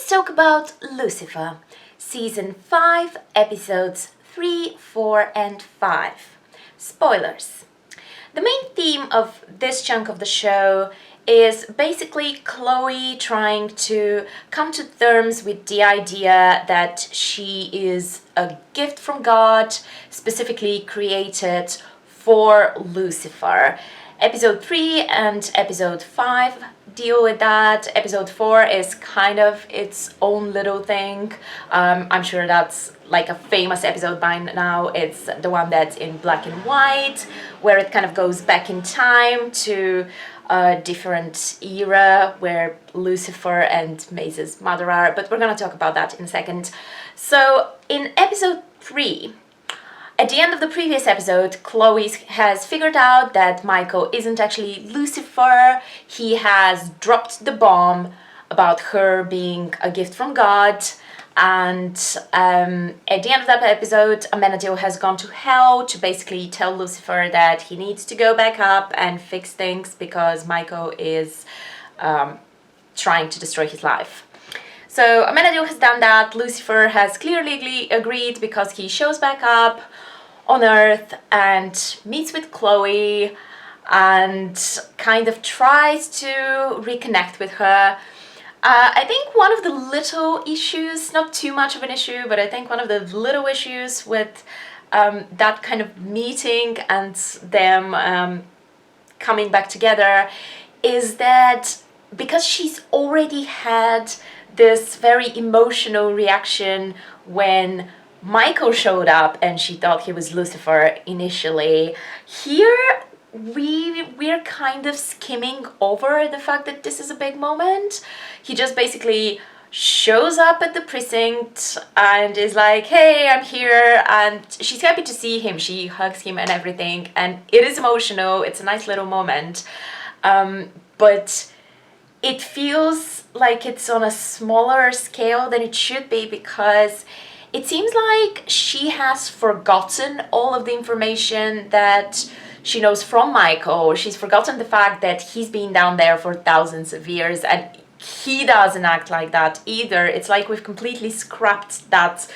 let's talk about Lucifer, Season 5, Episodes 3, 4 and 5. Spoilers. The main theme of this chunk of the show is basically Chloe trying to come to terms with the idea that she is a gift from God, specifically created for Lucifer. Episode 3 and Episode 5 deal with that. Episode 4 is kind of its own little thing. I'm sure that's like a famous episode by now. It's the one that's in black and white, where it kind of goes back in time to a different era where Lucifer and Maze's mother are, but we're going to talk about that in a second. So in Episode 3, at the end of the previous episode, Chloe has figured out that Michael isn't actually Lucifer. He has dropped the bomb about her being a gift from God. And at the end of that episode, Amenadiel has gone to hell to basically tell Lucifer that he needs to go back up and fix things because Michael is trying to destroy his life. So Amenadiel has done that. Lucifer has clearly agreed because he shows back up on Earth and meets with Chloe and kind of tries to reconnect with her. I think one of the little issues, not too much of an issue, but I think one of the little issues with that kind of meeting and them coming back together is that because she's already had this very emotional reaction when Michael showed up and she thought he was Lucifer initially, here we're kind of skimming over the fact that this is a big moment. He just basically shows up at the precinct and is like, hey, I'm here, and she's happy to see him. She hugs him and everything, and it is emotional. It's a nice little moment, but it feels like it's on a smaller scale than it should be because it seems like she has forgotten all of the information that she knows from Michael. She's forgotten the fact that he's been down there for thousands of years, and he doesn't act like that either. It's like we've completely scrapped that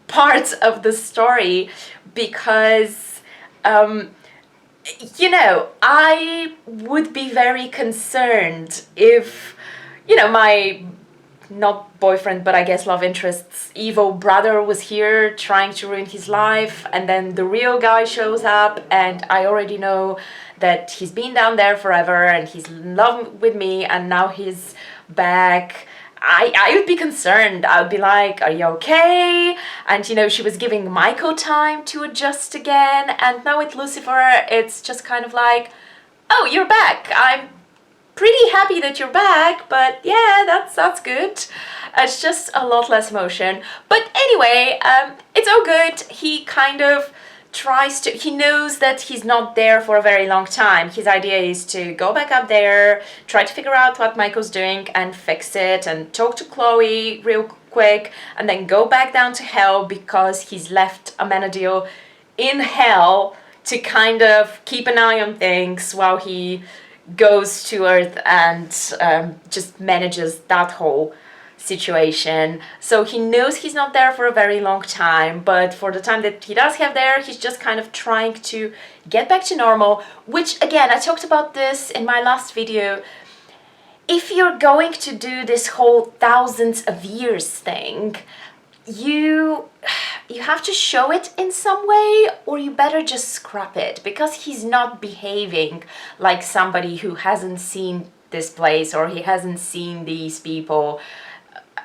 part of the story because, I would be very concerned if, my not boyfriend, but I guess love interest's evil brother was here trying to ruin his life, and then the real guy shows up and I already know that he's been down there forever and he's in love with me and now he's back. I would be concerned. I would be like, are you okay? And she was giving Michael time to adjust again, and now with Lucifer it's just kind of like, oh, you're back. I'm pretty happy that you're back, but yeah, that's good. It's just a lot less emotion. But anyway, it's all good. He kind of he knows that he's not there for a very long time. His idea is to go back up there, try to figure out what Michael's doing and fix it, and talk to Chloe real quick, and then go back down to hell because he's left Amenadiel in hell to kind of keep an eye on things while he goes to Earth and just manages that whole situation. So he knows he's not there for a very long time, but for the time that he does have there, he's just kind of trying to get back to normal, which again, I talked about this in my last video. If you're going to do this whole thousands of years thing, you have to show it in some way, or you better just scrap it, because he's not behaving like somebody who hasn't seen this place or he hasn't seen these people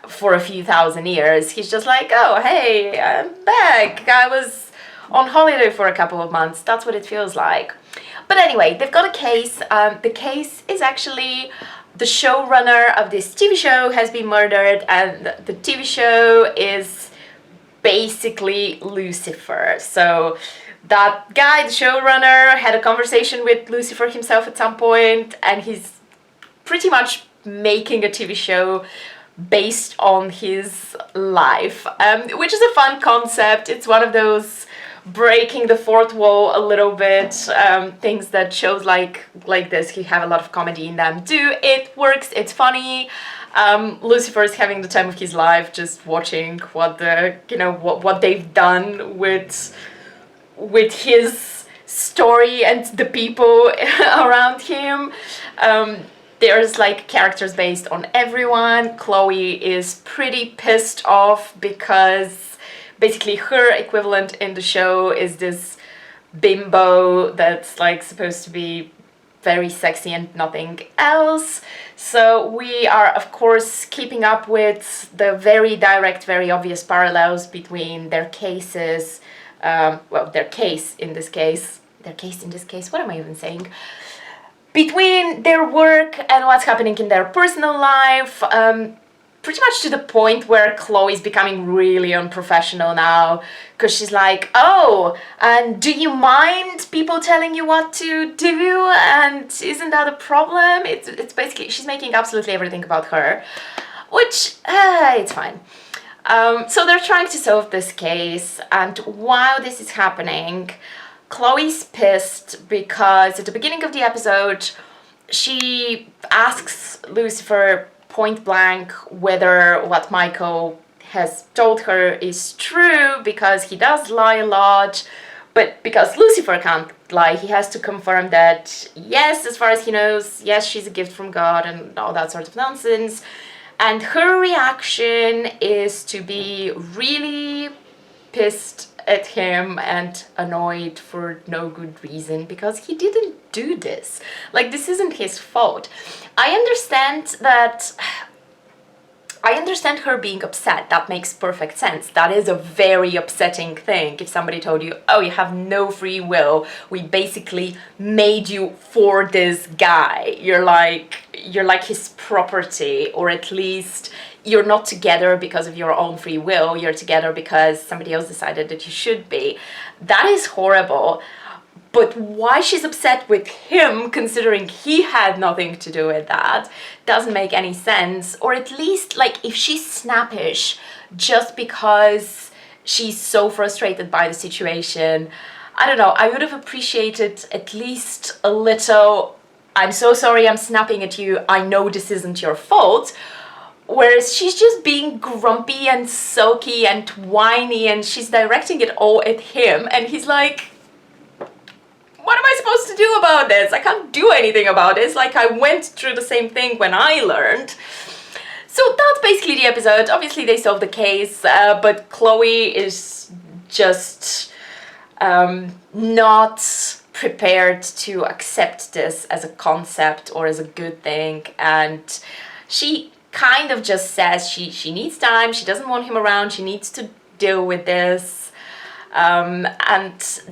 for a few thousand years. He's just like, oh, hey, I'm back. I was on holiday for a couple of months. That's what it feels like. But anyway, they've got a case. The case is actually the showrunner of this TV show has been murdered, and the TV show is basically Lucifer. So that guy, the showrunner, had a conversation with Lucifer himself at some point, and he's pretty much making a TV show based on his life, which is a fun concept. It's one of those breaking the fourth wall a little bit, things that shows like this, you have a lot of comedy in them do. It works, it's funny. Lucifer is having the time of his life, just watching what what they've done with his story and the people around him. There's like characters based on everyone. Chloe is pretty pissed off because basically her equivalent in the show is this bimbo that's like supposed to be very sexy and nothing else. So we are of course keeping up with the very direct, very obvious parallels between their cases, their case in this case, what am I even saying? Between their work and what's happening in their personal life, pretty much to the point where Chloe's becoming really unprofessional now, because she's like, oh, and do you mind people telling you what to do? And isn't that a problem? It's basically, she's making absolutely everything about her, which, it's fine. So they're trying to solve this case, and while this is happening, Chloe's pissed because at the beginning of the episode, she asks Lucifer point blank whether what Michael has told her is true, because he does lie a lot, but because Lucifer can't lie, he has to confirm that yes, as far as he knows, yes, she's a gift from God and all that sort of nonsense. And her reaction is to be really pissed at him and annoyed for no good reason, because he didn't do this. Like, this isn't his fault. I understand her being upset. That makes perfect sense. That is a very upsetting thing. If somebody told you, oh, you have no free will, we basically made you for this guy. You're like his property, or at least you're not together because of your own free will. You're together because somebody else decided that you should be. That is horrible. But why she's upset with him, considering he had nothing to do with that, doesn't make any sense. Or at least, like, if she's snappish just because she's so frustrated by the situation, I don't know, I would have appreciated at least a little, I'm so sorry I'm snapping at you, I know this isn't your fault. Whereas she's just being grumpy and sulky and whiny, and she's directing it all at him, and he's like, what am I supposed to do about this? I can't do anything about this. Like, I went through the same thing when I learned. So that's basically the episode. Obviously they solved the case, but Chloe is just not prepared to accept this as a concept or as a good thing, and she kind of just says she needs time, she doesn't want him around, she needs to deal with this, and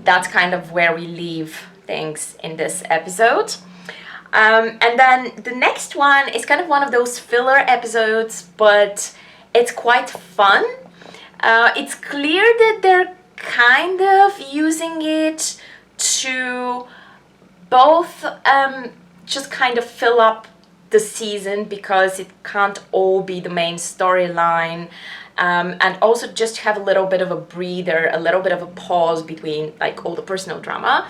that's kind of where we leave things in this episode. And then the next one is kind of one of those filler episodes, but it's quite fun. It's clear that they're kind of using it to both just kind of fill up the season, because it can't all be the main storyline, and also just have a little bit of a breather, a little bit of a pause between like all the personal drama,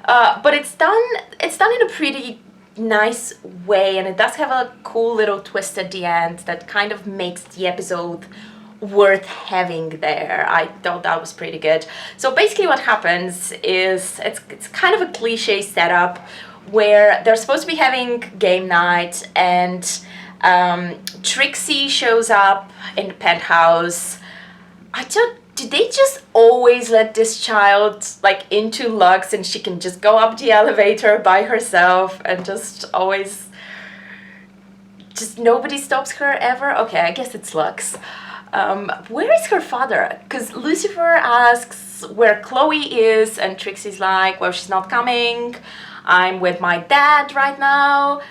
but it's done in a pretty nice way, and it does have a cool little twist at the end that kind of makes the episode worth having there. I thought that was pretty good. So basically what happens is it's kind of a cliche setup where they're supposed to be having game night, and Trixie shows up in the penthouse. Did they just always let this child like into Lux, and she can just go up the elevator by herself and just nobody stops her ever? Okay, I guess it's Lux. Where is her father? Because Lucifer asks where Chloe is, and Trixie's like, well, she's not coming. I'm with my dad right now,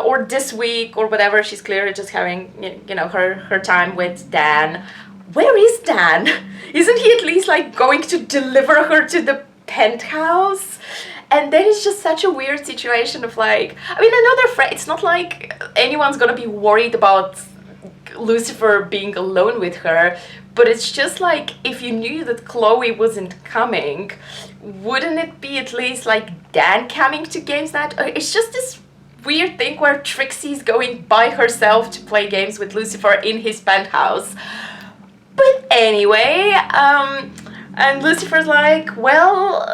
or this week, or whatever. She's clearly just having, her time with Dan. Where is Dan? Isn't he at least like going to deliver her to the penthouse? And then it's just such a weird situation of like, I mean, another friend. It's not like anyone's gonna be worried about Lucifer being alone with her, but it's just like, if you knew that Chloe wasn't coming, wouldn't it be at least like Dan coming to games night? It's just this weird thing where Trixie's going by herself to play games with Lucifer in his penthouse. But anyway, and Lucifer's like, well,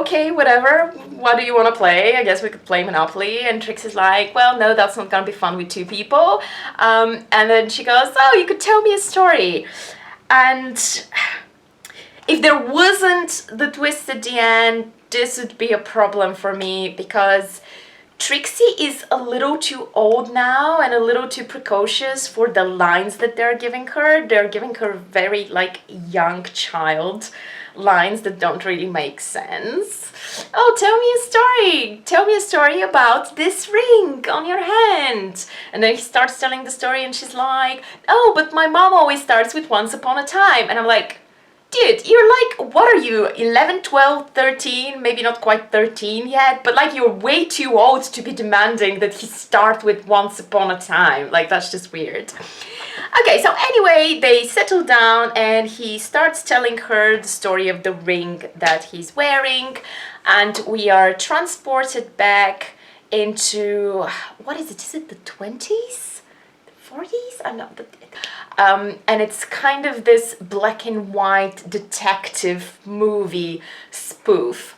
okay, whatever. What do you want to play? I guess we could play Monopoly. And Trixie's like, well, no, that's not going to be fun with two people. And then she goes, oh, you could tell me a story. And if there wasn't the twist at the end, this would be a problem for me, because Trixie is a little too old now and a little too precocious for the lines that they're giving her. They're giving her very, like, young child lines that don't really make sense. Oh, tell me a story. Tell me a story about this ring on your hand. And then he starts telling the story and she's like, oh, but my mom always starts with once upon a time. And I'm like, dude, you're like, what are you, 11, 12, 13, maybe not quite 13 yet, but like you're way too old to be demanding that he start with once upon a time. Like, that's just weird. Okay, so anyway, they settle down and he starts telling her the story of the ring that he's wearing, and we are transported back into, what is it? Is it the 20s? The 40s? I'm not... and it's kind of this black and white detective movie spoof.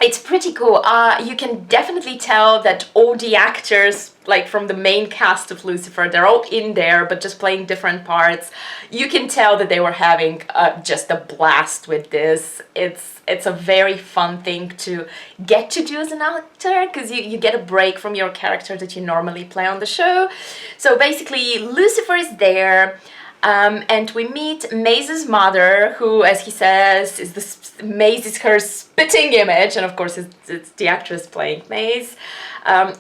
It's pretty cool. You can definitely tell that all the actors, like from the main cast of Lucifer, they're all in there, but just playing different parts. You can tell that they were having just a blast with this. It's a very fun thing to get to do as an actor, because you get a break from your character that you normally play on the show. So basically, Lucifer is there. And we meet Maze's mother, who, as he says, Maze is her spitting image, and of course it's the actress playing Maze,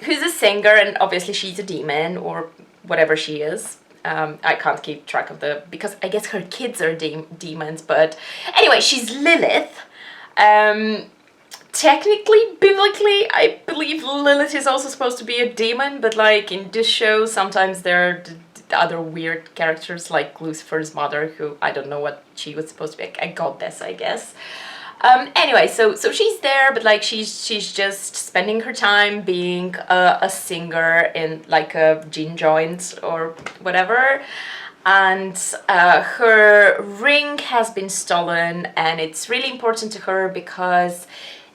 who's a singer, and obviously she's a demon, or whatever she is. I can't keep track of because I guess her kids are demons, but anyway, she's Lilith. Technically, biblically, I believe Lilith is also supposed to be a demon, but like in this show, sometimes they're other weird characters like Lucifer's mother, who I don't know what she was supposed to be, a goddess, I guess. Anyway, so she's there, but like she's just spending her time being a singer in like a gin joint or whatever. And her ring has been stolen, and it's really important to her because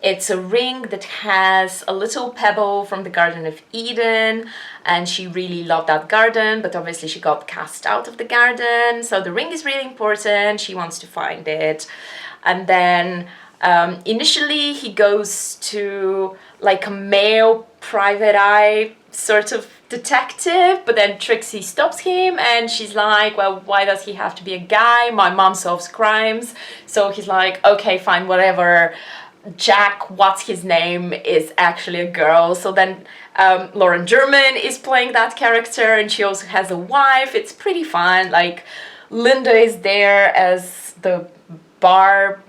it's a ring that has a little pebble from the Garden of Eden, and she really loved that garden, but obviously she got cast out of the garden, so the ring is really important. She wants to find it. And then initially he goes to like a male private eye sort of detective, but then Trixie stops him and she's like, well, why does he have to be a guy? My mom solves crimes. So he's like, okay, fine, whatever. Jack, what's his name, is actually a girl. So then Lauren German is playing that character, and she also has a wife. It's pretty fun. Like, Linda is there as the bar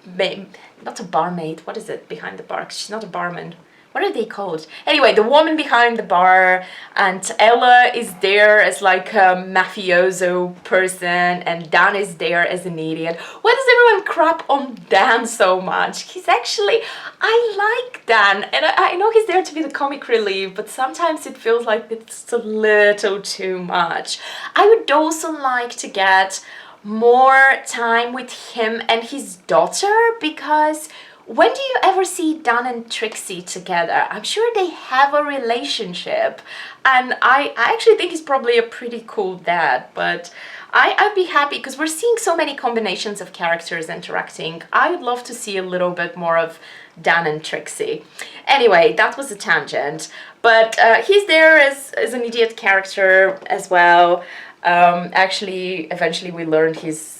maid, not a barmaid, what is it behind the bar? 'Cause she's not a barman. What are they called? Anyway, the woman behind the bar, and Ella is there as like a mafioso person, and Dan is there as an idiot. Why does everyone crap on Dan so much? He's actually, I like Dan, and I know he's there to be the comic relief, but sometimes it feels like it's a little too much. I would also like to get more time with him and his daughter, because when do you ever see Dan and Trixie together? I'm sure they have a relationship, and I actually think he's probably a pretty cool dad, but I'd be happy because we're seeing so many combinations of characters interacting. I would love to see a little bit more of Dan and Trixie. Anyway, that was a tangent, but he's there as an idiot character as well. Actually, eventually we learned he's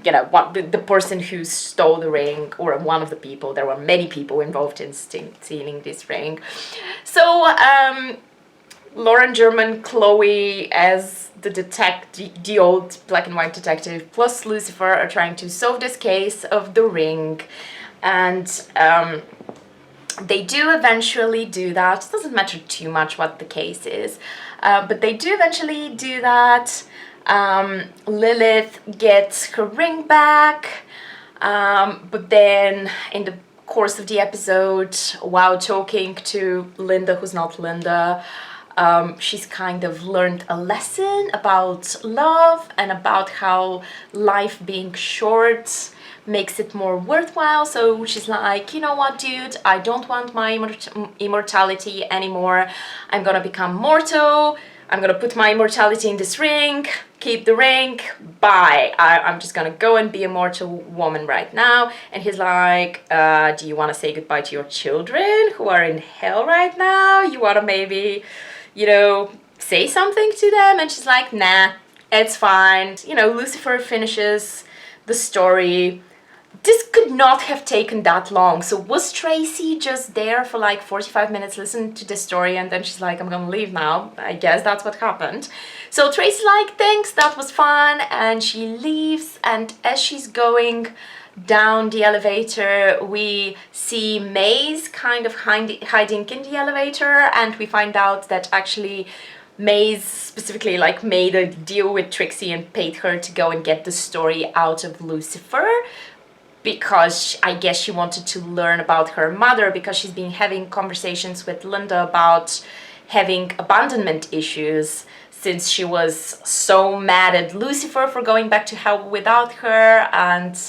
you know, the person who stole the ring, or one of the people. There were many people involved in stealing this ring. So Lauren German, Chloe as the old black and white detective, plus Lucifer are trying to solve this case of the ring, and they do eventually do that. It doesn't matter too much what the case is, but they do eventually do that. Lilith gets her ring back, but then in the course of the episode, while talking to Linda, who's not Linda, she's kind of learned a lesson about love and about how life being short makes it more worthwhile. So she's like, you know what, dude, I don't want my immortality anymore. I'm gonna become mortal. I'm gonna put my immortality in this ring, keep the ring, bye. I'm just gonna go and be a mortal woman right now. And he's like, do you wanna say goodbye to your children who are in hell right now? You wanna maybe, you know, say something to them? And she's like, nah, it's fine. You know, Lucifer finishes the story. This could not have taken that long. So was Tracy just there for like 45 minutes listening to the story and then she's like, I'm gonna leave now? I guess that's what happened. So Tracy's like, thanks, that was fun, and she leaves. And as she's going down the elevator, we see Maze kind of hiding in the elevator, and we find out that actually Maze specifically like made a deal with Trixie and paid her to go and get the story out of Lucifer, because I guess she wanted to learn about her mother, because she's been having conversations with Linda about having abandonment issues since she was so mad at Lucifer for going back to hell without her, and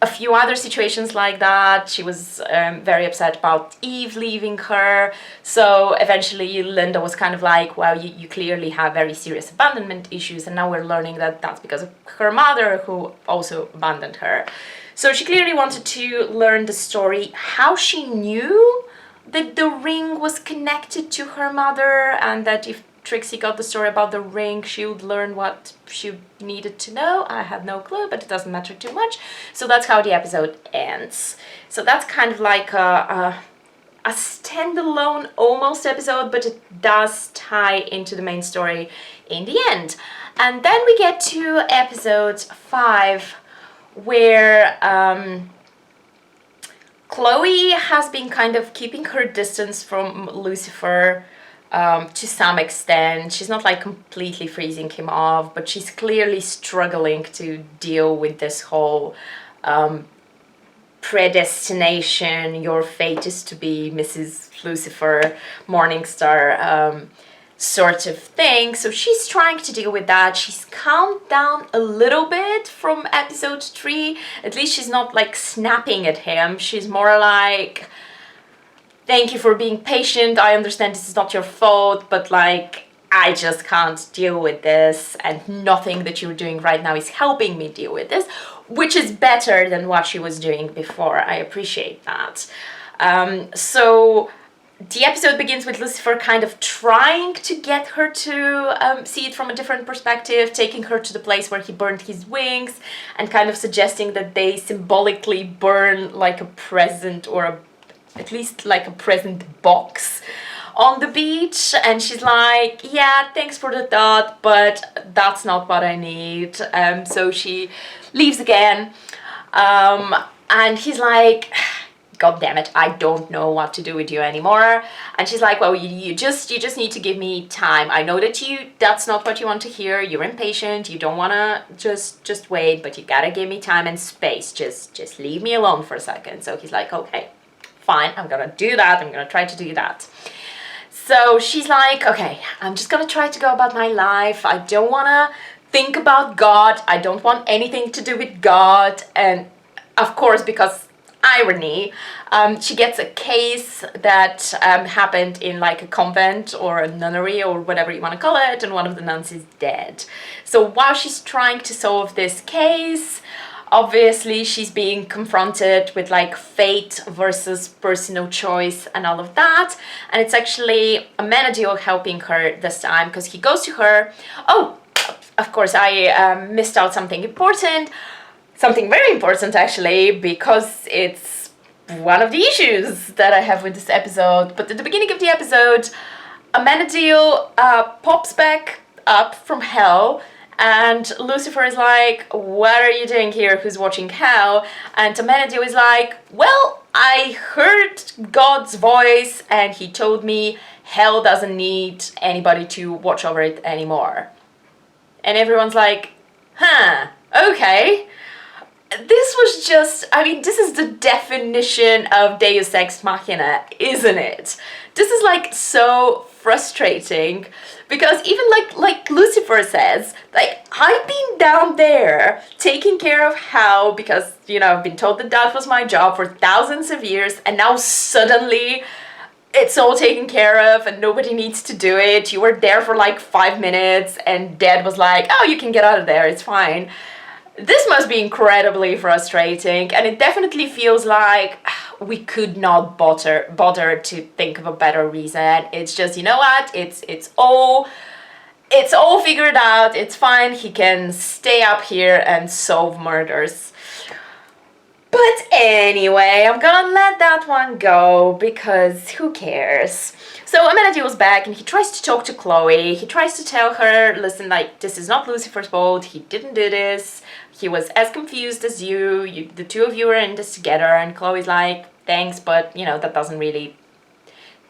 a few other situations like that. She was very upset about Eve leaving her. So eventually Linda was kind of like, well, you clearly have very serious abandonment issues, and now we're learning that that's because of her mother, who also abandoned her. So she clearly wanted to learn the story, how she knew that the ring was connected to her mother, and that if Trixie got the story about the ring, she would learn what she needed to know. I have no clue, but it doesn't matter too much. So that's how the episode ends. So that's kind of like a standalone almost episode, but it does tie into the main story in the end. And then we get to episode 5, where Chloe has been kind of keeping her distance from Lucifer to some extent. She's not like completely freezing him off, but she's clearly struggling to deal with this whole predestination, your fate is to be Mrs. Lucifer, Morningstar sort of thing. So she's trying to deal with that. She's calmed down a little bit from episode 3. At least she's not like snapping at him. She's more like, thank you for being patient. I understand this is not your fault, but like, I just can't deal with this, and nothing that you're doing right now is helping me deal with this, which is better than what she was doing before. I appreciate that. So the episode begins with Lucifer kind of trying to get her to see it from a different perspective, taking her to the place where he burned his wings, and kind of suggesting that they symbolically burn like a present, or at least like a present box on the beach. And she's like, yeah, thanks for the thought, but that's not what I need. So she leaves again, and he's like, God damn it, I don't know what to do with you anymore. And she's like, well, you just need to give me time. I know that that's not what you want to hear. You're impatient. You don't want to just wait, but you gotta give me time and space. Just leave me alone for a second. So he's like, okay, fine, I'm gonna do that. I'm gonna try to do that. So she's like, okay, I'm just gonna try to go about my life. I don't wanna think about God. I don't want anything to do with God. And of course, because irony, she gets a case that happened in like a convent or a nunnery or whatever you want to call it, and one of the nuns is dead. So while she's trying to solve this case, obviously she's being confronted with like fate versus personal choice and all of that, and it's actually Amenadiel helping her this time, because he goes to her. Oh, of course, I missed out something important. Something very important, actually, because it's one of the issues that I have with this episode. But at the beginning of the episode, Amenadiel pops back up from hell, and Lucifer is like, what are you doing here? Who's watching hell? And Amenadiel is like, well, I heard God's voice, and he told me hell doesn't need anybody to watch over it anymore. And everyone's like, huh, okay. this was just, I mean, this is the definition of Deus Ex Machina, isn't it? This is like so frustrating, because even like Lucifer says, like, I've been down there taking care of Hal because, you know, I've been told that that was my job for thousands of years, and now suddenly it's all taken care of and nobody needs to do it. You were there for like 5 minutes and Dad was like, oh, you can get out of there, it's fine. This must be incredibly frustrating, and it definitely feels like we could not bother to think of a better reason. It's just, you know what, it's all figured out, it's fine, he can stay up here and solve murders. But anyway, I'm gonna let that one go, because who cares? So Amenadiel was back and he tries to talk to Chloe. He tries to tell her, listen, like, this is not Lucifer's fault, he didn't do this. He was as confused as you, the two of you are in this together. And Chloe's like, thanks, but, you know, that doesn't really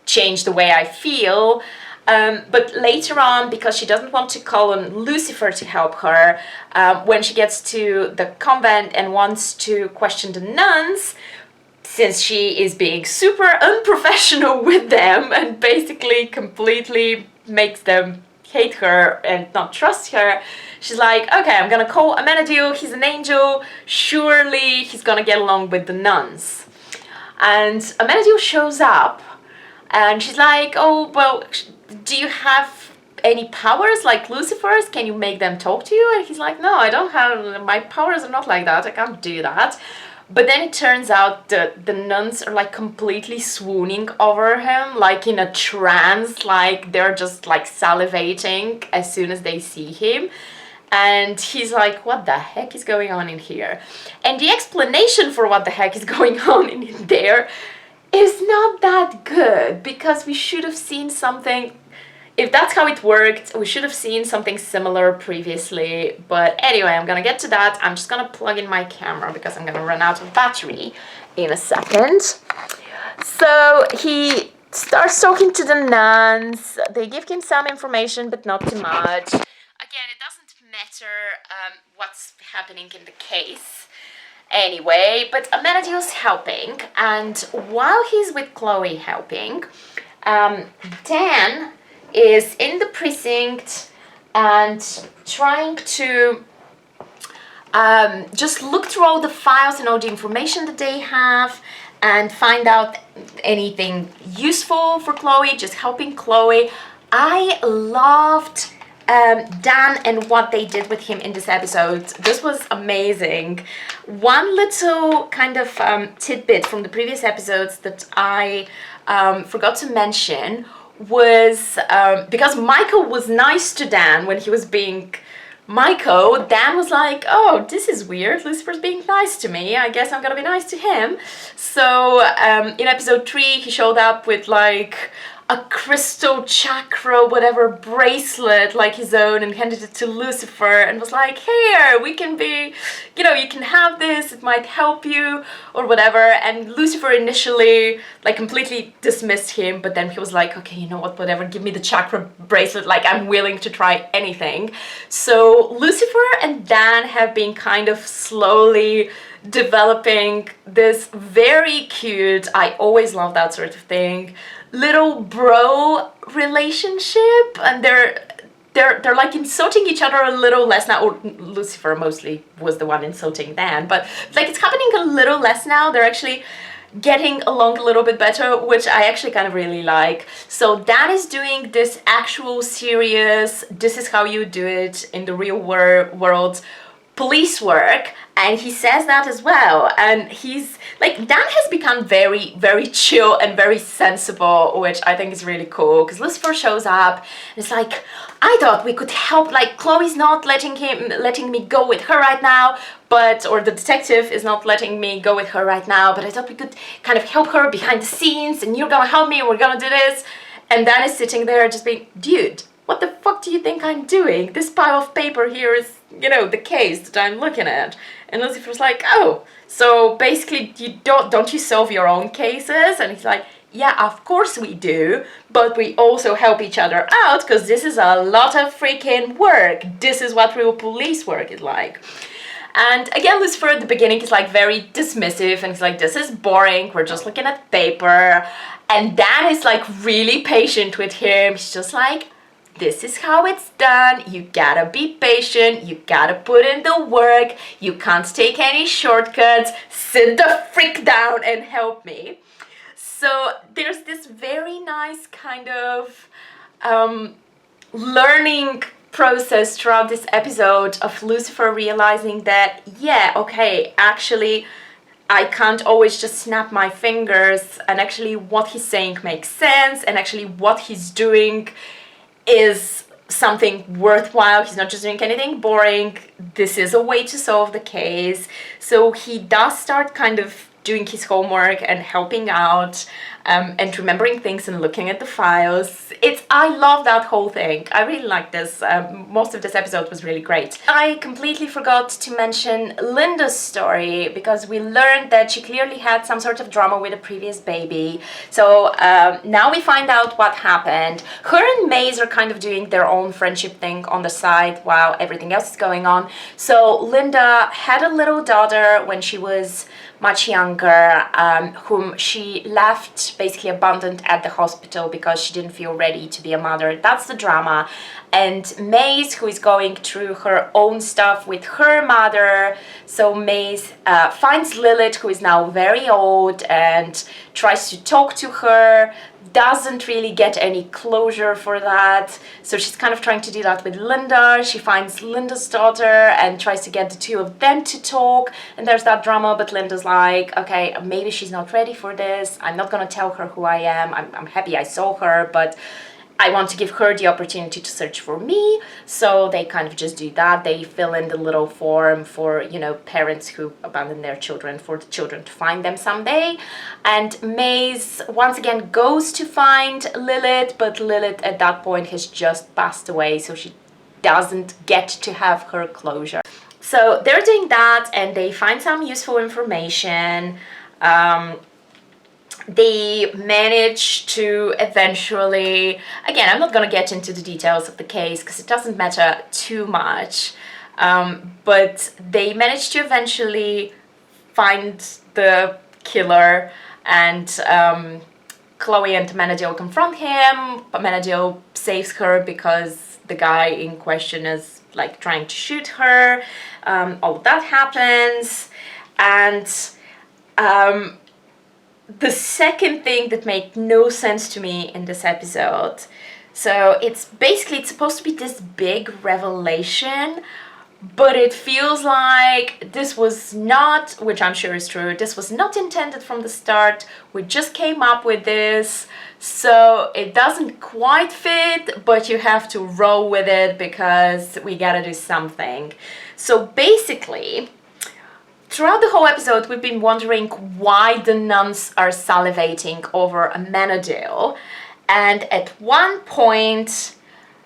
change the way I feel. But later on, because she doesn't want to call on Lucifer to help her, when she gets to the convent and wants to question the nuns, since she is being super unprofessional with them and basically completely makes them hate her and not trust her, she's like, okay, I'm gonna call Amenadiel, he's an angel, surely he's gonna get along with the nuns. And Amenadiel shows up and she's like, oh, well, do you have any powers like Lucifer's? Can you make them talk to you? And he's like, no, I don't have, my powers are not like that, I can't do that. But then it turns out that the nuns are like completely swooning over him, like in a trance, like they're just like salivating as soon as they see him. And he's like, what the heck is going on in here? And the explanation for what the heck is going on in there is not that good, because we should have seen something. If that's how it worked, we should have seen something similar previously. But anyway, I'm gonna get to that. I'm just gonna plug in my camera because I'm gonna run out of battery in a second. So he starts talking to the nuns. They give him some information, but not too much. Again, it doesn't matter what's happening in the case. Anyway, but Amenadiel's helping, and while he's with Chloe helping, Dan is in the precinct and trying to just look through all the files and all the information that they have and find out anything useful for Chloe, just helping Chloe. I loved Dan and what they did with him in this episode. This was amazing. One little kind of tidbit from the previous episodes that I forgot to mention was because Michael was nice to Dan when he was being Michael, Dan was like, oh, this is weird, Lucifer's being nice to me, I guess I'm gonna be nice to him. So in episode 3 he showed up with like a crystal chakra, whatever, bracelet like his own, and handed it to Lucifer and was like, here, we can be, you know, you can have this, it might help you or whatever. And Lucifer initially like completely dismissed him, but then he was like, okay, you know what, whatever, give me the chakra bracelet, like I'm willing to try anything. So Lucifer and Dan have been kind of slowly developing this very cute, I always love that sort of thing, little bro relationship, and they're like insulting each other a little less now. Or Lucifer mostly was the one insulting Dan, but like it's happening a little less now. They're actually getting along a little bit better, which I actually kind of really like. So Dan is doing this actual serious, this is how you do it in the real world police work, and he says that as well. And he's like, Dan has become very, very chill and very sensible, which I think is really cool, because Lucifer shows up and it's like, I thought we could help, like Chloe's not letting me go with her right now, but, or the detective is not letting me go with her right now, but I thought we could kind of help her behind the scenes, and you're gonna help me, we're gonna do this. And Dan is sitting there just being, dude, what the fuck do you think I'm doing? This pile of paper here is, you know, the case that I'm looking at. And Lucifer's like, oh, so basically you don't you solve your own cases? And he's like, yeah, of course we do, but we also help each other out, because this is a lot of freaking work. This is what real police work is like. And again, Lucifer at the beginning is like very dismissive and he's like, this is boring, we're just looking at paper. And Dan is like really patient with him. He's just like, this is how it's done. You gotta be patient. You gotta put in the work. You can't take any shortcuts. Sit the frick down and help me. So there's this very nice kind of learning process throughout this episode of Lucifer realizing that, yeah, okay, actually, I can't always just snap my fingers, and actually what he's saying makes sense, and actually what he's doing is something worthwhile. He's not just doing anything boring. This is a way to solve the case. So he does start kind of doing his homework and helping out, and remembering things and looking at the files. I love that whole thing. I really like this. Most of this episode was really great. I completely forgot to mention Linda's story, because we learned that she clearly had some sort of drama with a previous baby. So now we find out what happened. Her and Maze are kind of doing their own friendship thing on the side while everything else is going on. So Linda had a little daughter when she was much younger, whom she left, basically abandoned at the hospital because she didn't feel ready to be a mother. That's the drama. And Maze, who is going through her own stuff with her mother. So Maze finds Lilith, who is now very old, and tries to talk to her. Doesn't really get any closure for that. So she's kind of trying to do that with Linda. She finds Linda's daughter and tries to get the two of them to talk. And there's that drama, but Linda's like, okay, maybe she's not ready for this. I'm not gonna tell her who I am. I'm happy I saw her, but I want to give her the opportunity to search for me. So they kind of just do that. They fill in the little form for, you know, parents who abandon their children, for the children to find them someday. And Maze once again goes to find Lilith, but Lilith at that point has just passed away, so she doesn't get to have her closure. So they're doing that and they find some useful information. They manage to eventually, again, I'm not going to get into the details of the case because it doesn't matter too much, but they manage to eventually find the killer, and Chloe and Amenadiel confront him. Amenadiel saves her because the guy in question is like trying to shoot her. All of that happens, and the second thing that made no sense to me in this episode, so it's supposed to be this big revelation, but it feels like this was not, which I'm sure is true, this was not intended from the start. We just came up with this, so it doesn't quite fit, but you have to roll with it because we gotta do something. So basically, throughout the whole episode, we've been wondering why the nuns are salivating over Amenadiel, and at one point,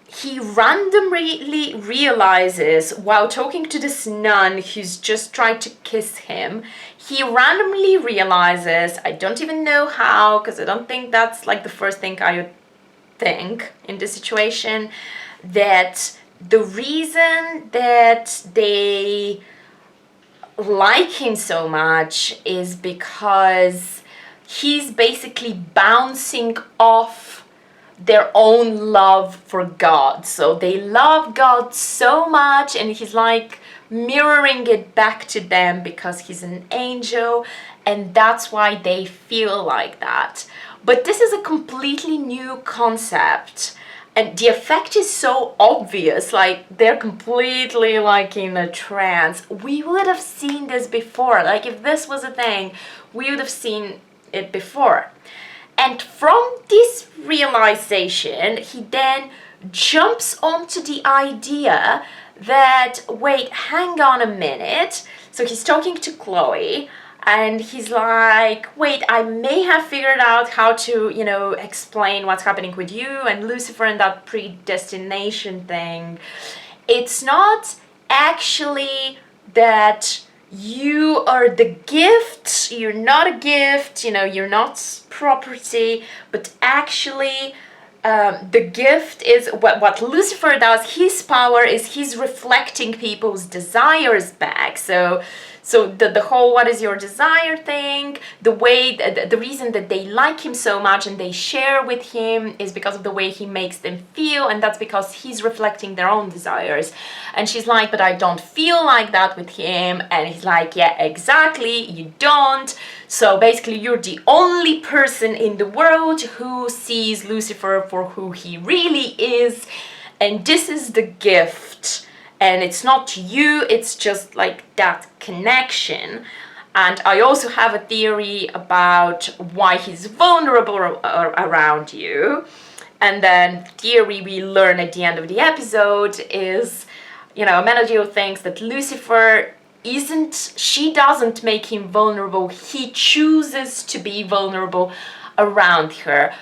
he randomly realizes, while talking to this nun who's just tried to kiss him, he randomly realizes, I don't even know how, because I don't think that's like the first thing I would think in this situation, that the reason that they like him so much is because he's basically bouncing off their own love for God. So they love God so much, and he's like mirroring it back to them because he's an angel, and that's why they feel like that. But this is a completely new concept, and the effect is so obvious, like they're completely like in a trance. We would have seen this before. Like if this was a thing, we would have seen it before. And from this realization, he then jumps onto the idea that, wait, hang on a minute. So he's talking to Chloe, and he's like, wait, I may have figured out how to, you know, explain what's happening with you and Lucifer and that predestination thing. It's not actually that you are the gift, you're not a gift, you know, you're not property, but actually the gift is what Lucifer does. His power is he's reflecting people's desires back. So the whole what is your desire thing, the way, the reason that they like him so much and they share with him is because of the way he makes them feel, and that's because he's reflecting their own desires. And she's like, but I don't feel like that with him. And he's like, yeah, exactly, you don't. So basically you're the only person in the world who sees Lucifer for who he really is, and this is the gift. And it's not you, it's just like that connection. And I also have a theory about why he's vulnerable around you. And then theory we learn at the end of the episode is, Amenadiel thinks that Lucifer she doesn't make him vulnerable, he chooses to be vulnerable around her.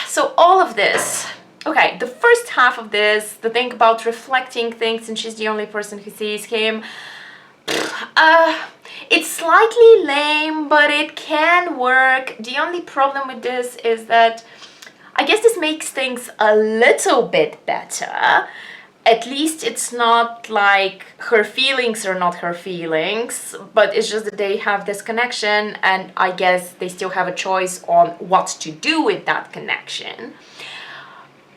So all of this, okay, the first half of this, the thing about reflecting things and she's the only person who sees him, it's slightly lame, but it can work. The only problem with this is that I guess this makes things a little bit better. At least it's not like her feelings are not her feelings, but it's just that they have this connection, and I guess they still have a choice on what to do with that connection.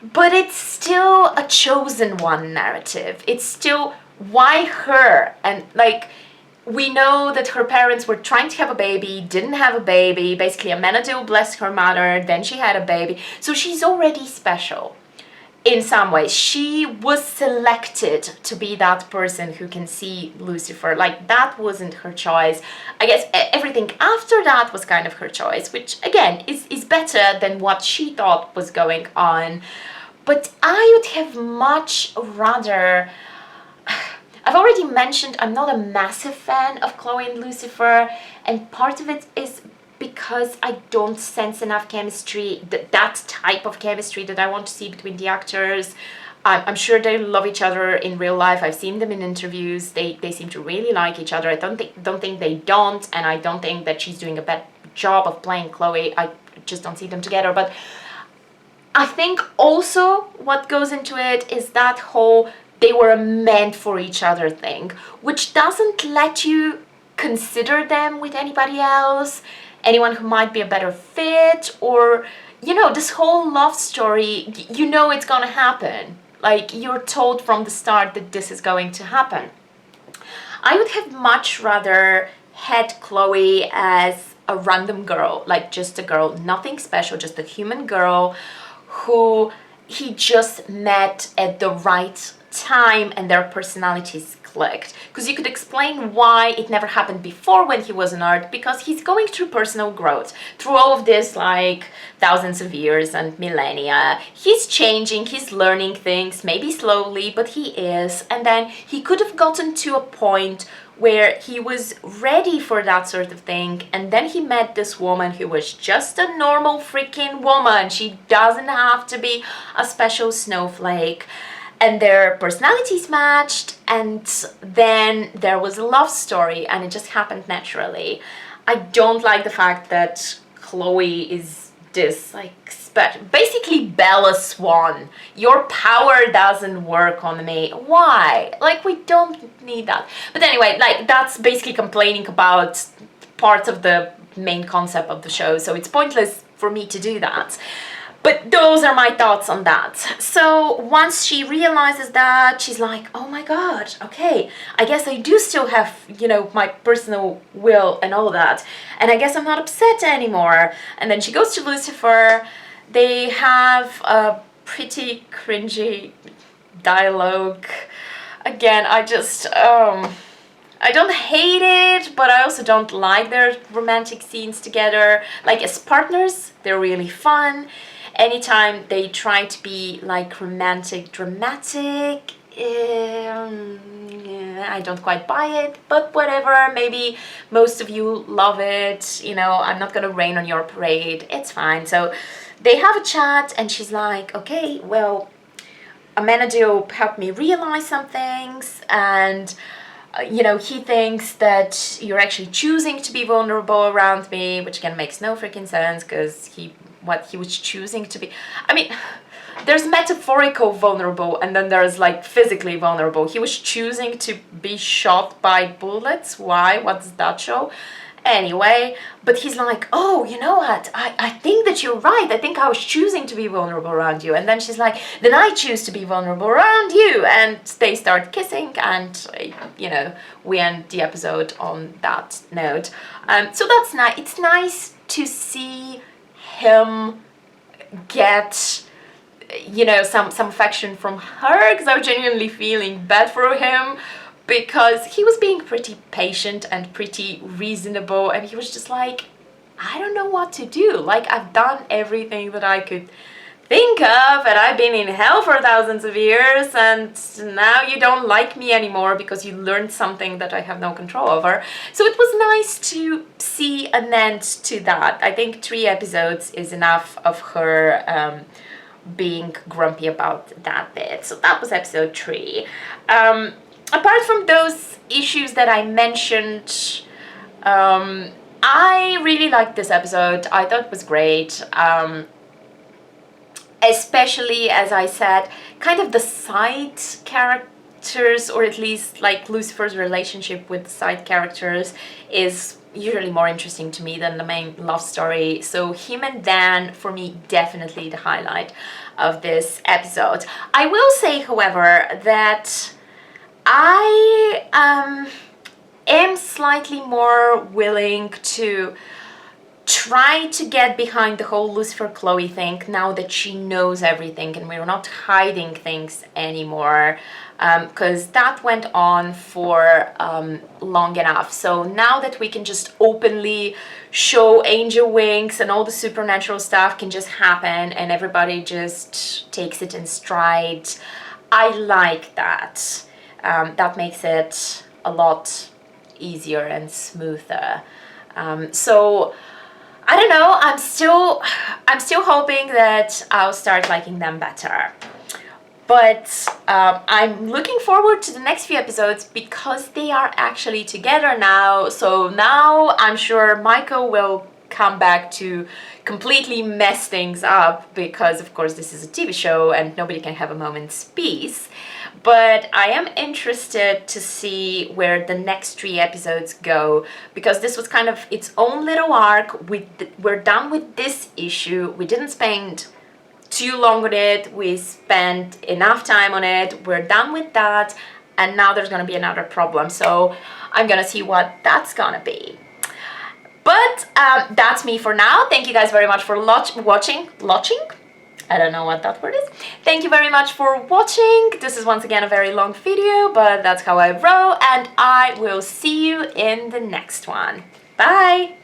But it's still a chosen one narrative. It's still, why her? And like, we know that her parents were trying to have a baby, didn't have a baby. Basically, Amenadiel blessed her mother, then she had a baby. So she's already special. In some ways, she was selected to be that person who can see Lucifer. Like, that wasn't her choice. I guess everything after that was kind of her choice, which again is better than what she thought was going on. But I would have much rather... I've already mentioned I'm not a massive fan of Chloe and Lucifer, and part of it is because I don't sense enough chemistry, that type of chemistry that I want to see between the actors. I'm sure they love each other in real life. I've seen them in interviews. They seem to really like each other. I don't think they don't, and I don't think that she's doing a bad job of playing Chloe. I just don't see them together. But I think also what goes into it is that whole they were meant for each other thing, which doesn't let you consider them with anybody else, anyone who might be a better fit, or, this whole love story, it's gonna happen. Like, you're told from the start that this is going to happen. I would have much rather had Chloe as a random girl, like just a girl, nothing special, just a human girl who he just met at the right time and their personalities clicked. Because you could explain why it never happened before when he was an art, because he's going through personal growth through all of this, like thousands of years and millennia. He's changing, he's learning things, maybe slowly, but he is. And then he could have gotten to a point where he was ready for that sort of thing, and then he met this woman who was just a normal freaking woman. She doesn't have to be a special snowflake. And their personalities matched, and then there was a love story, and it just happened naturally. I don't like the fact that Chloe is this, like, basically Bella Swan. Your power doesn't work on me. Why? Like, we don't need that. But anyway, like, that's basically complaining about part of the main concept of the show, so it's pointless for me to do that. But those are my thoughts on that. So once she realizes that, she's like, oh my god, okay, I guess I do still have, my personal will and all that. And I guess I'm not upset anymore. And then she goes to Lucifer. They have a pretty cringy dialogue. Again, I don't hate it, but I also don't like their romantic scenes together. Like, as partners, they're really fun. Anytime they try to be like romantic, dramatic, I don't quite buy it, but whatever, maybe most of you love it, I'm not gonna rain on your parade, it's fine. So they have a chat, and she's like, okay, well, Amenadiel helped me realize some things, and he thinks that you're actually choosing to be vulnerable around me, which again makes no freaking sense, because he what he was choosing to be. I mean, there's metaphorical vulnerable and then there's like physically vulnerable. He was choosing to be shot by bullets. Why? What does that show? Anyway, but he's like, oh, you know what? I think that you're right. I think I was choosing to be vulnerable around you. And then she's like, then I choose to be vulnerable around you. And they start kissing and, you know, we end the episode on that note. So that's nice. It's nice to see him get, you know, some affection from her, because I was genuinely feeling bad for him, because he was being pretty patient and pretty reasonable, and he was just like, I don't know what to do. Like, I've done everything that I could think of, and I've been in hell for thousands of years, and now you don't like me anymore because you learned something that I have no control over. So it was nice to see an end to that. I think 3 episodes is enough of her being grumpy about that bit. So that was episode 3. Apart from those issues that I mentioned, I really liked this episode. I thought it was great. Especially, as I said, kind of the side characters, or at least like Lucifer's relationship with the side characters, is usually more interesting to me than the main love story. So him and Dan, for me, definitely the highlight of this episode. I will say, however, that I am slightly more willing to try to get behind the whole Lucifer Chloe thing now that she knows everything and we're not hiding things anymore, because that went on for long enough. So now that we can just openly show angel wings and all the supernatural stuff can just happen and everybody just takes it in stride, I like that. That makes it a lot easier and smoother. So I don't know, I'm still hoping that I'll start liking them better. But I'm looking forward to the next few episodes because they are actually together now. So now I'm sure Michael will come back to completely mess things up, because of course this is a TV show and nobody can have a moment's peace. But I am interested to see where the next 3 episodes go, because this was kind of its own little arc. We're done with this issue. We didn't spend too long on it. We spent enough time on it. We're done with that. And now there's going to be another problem. So I'm going to see what that's going to be. But that's me for now. Thank you guys very much for watching. I don't know what that word is. Thank you very much for watching. This is once again a very long video, but that's how I roll. And I will see you in the next one. Bye!